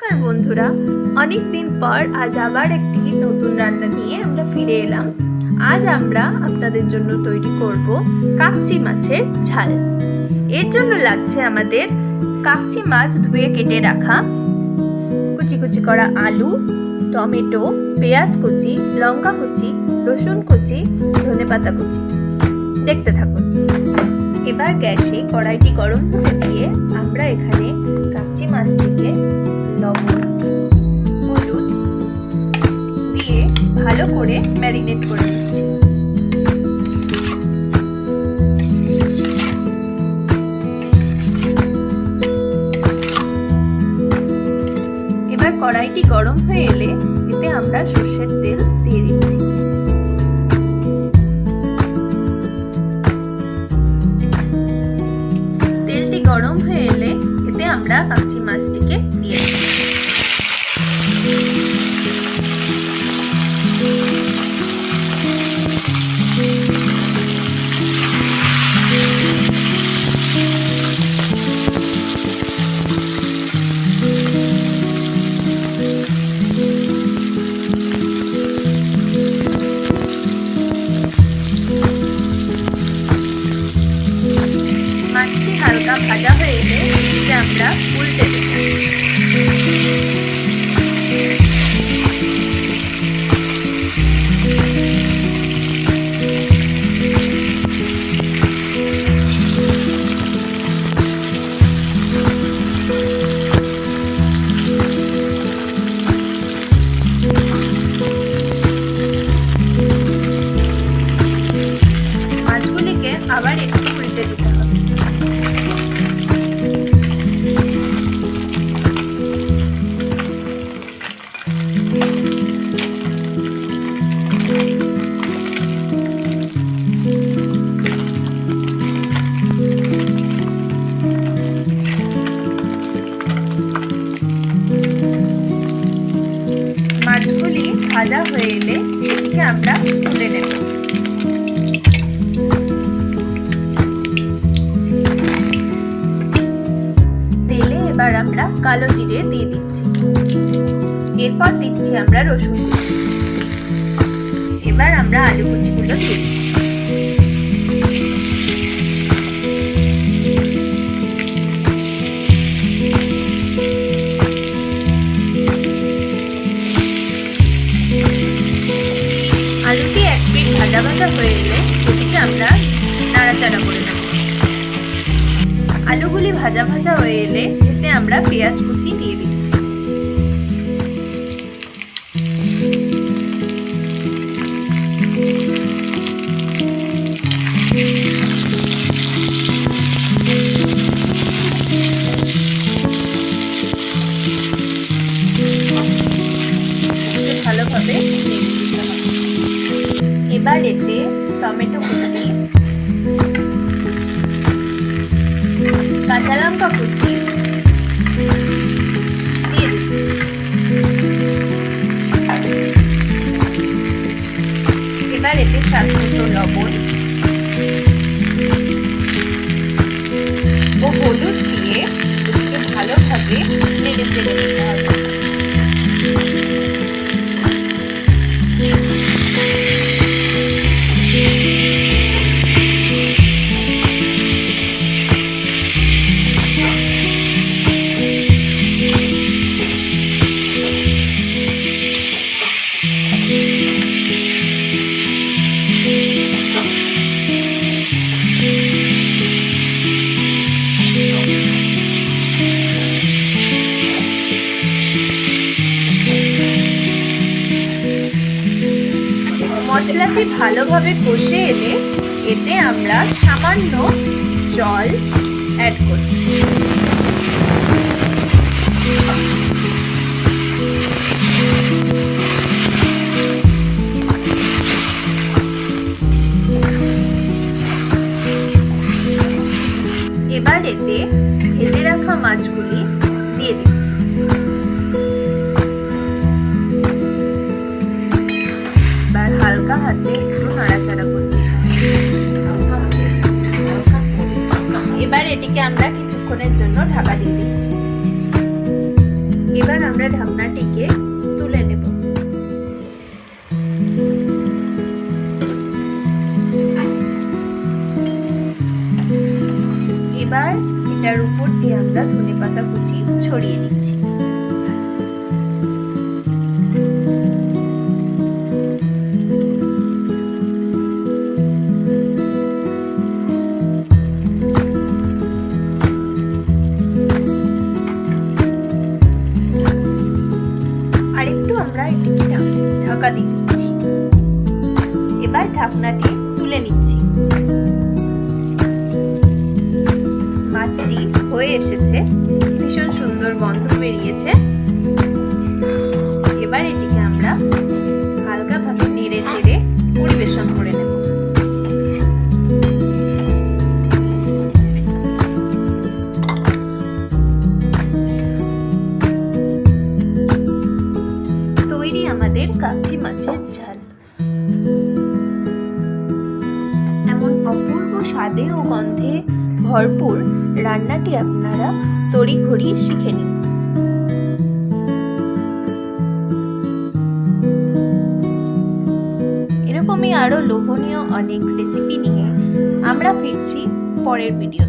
নমস্কার বন্ধুরা, অনেক দিন পর আজ আবার একটি নতুন রান্না নিয়ে আমরা ফিরে এলাম। আজ আমরা আপনাদের জন্য তৈরি করব কাকচি মাছের ঝাল। এর জন্য লাগছে আমাদের কাকচি মাছ ধুয়ে কেটে রাখা, কুচি কুচি করা আলু, টমেটো, পেঁয়াজ কুচি, লঙ্কা কুচি, রসুন কুচি, ধনেপাতা কুচি। দেখতে থাকুন। এবার গ্যাসে কড়াইটি গরম হতে দিয়ে আমরা এখানে কাকচি মাছটিকে লবণ, হলুদ দিয়ে ভালো করে ম্যারিনেট করে নিচ্ছি। এবার কড়াইটি গরম হয়ে এলে এতে আমরা সর্ষের তেল দিয়ে দিচ্ছি। তেলটি গরম হয়ে এলে এতে আমরা কাকচি মাছটিকে দিয়ে দিচ্ছি। মাছটি হালকা ভাজা হয়ে এলে এতে আমরা উল্টে দেব। মাছগুলিকে আবার একটু উল্টে দিতে হবে। মাছগুলি ভাজা হয়ে এলে এটিকে আমরা তুলে নেব। তেলে এবার আমরা কালো জিরে দিয়ে দিচ্ছি। এরপর দিচ্ছি আমরা রসুন কুচি। এবার আমরা আলু কুচিগুলো দিয়ে দিচ্ছি। আলুটি এক পিঠ ভাজা ভাজা হয়ে এলে এটিকে আমরা নাড়াচাড়া করে নেব। আলুগুলি ভাজা ভাজা হয়ে এলে এতে আমরা পেঁয়াজ কুচি দিয়ে দিচ্ছি। ভালোভাবে নেড়ে দিতে হবে। এবার এতে টমেটো কুচি, কাঁচা লঙ্কা কুচি দিয়ে দিচ্ছি। এবার এতে স্বাদ মতো লবণ ও হলুদ দিয়ে এটিকে ভালোভাবে নেড়ে চেড়ে নিতে হবে। মশলাটি ভালোভাবে কষে এলে এতে আমরা সামান্য জল অ্যাড করছি। এবার এতে ভেজে রাখা মাছগুলি দিয়ে দিচ্ছি। এবার হালকা হাতে একটু নাড়াচাড়া করছি। এবার এটিকে আমরা কিছুক্ষণের জন্য ঢাকা দিয়ে দিচ্ছি। এবার আমরা আমরা ঢাকনাটিকে তুলে নেব। এবার এটার উপর দিয়ে আমরা ধনেপাতা কুচি ছড়িয়ে দিচ্ছি। আরেকটু আমরা এটিকে ঢাকা দিয়ে দিচ্ছি। এবার ঢাকনাটি তুলে নিচ্ছি। মাছটি হয়ে এসেছে, ভীষণ সুন্দর গন্ধ বেরিয়েছে। এবার এটিকে আমরা হালকাভাবে নেড়ে চেড়ে পরিবেশন করে নেব। তৈরি আমাদের কাকচি মাছের ঝাল। এমন অপূর্ব স্বাদে ও গন্ধে ভরপুর রান্নাটি আপনারা তড়িঘড়ি শিখে নিন। এরকমই আরো লোভনীয় অনেক রেসিপি নিয়ে আমরা ফিরছি পরের ভিডিও।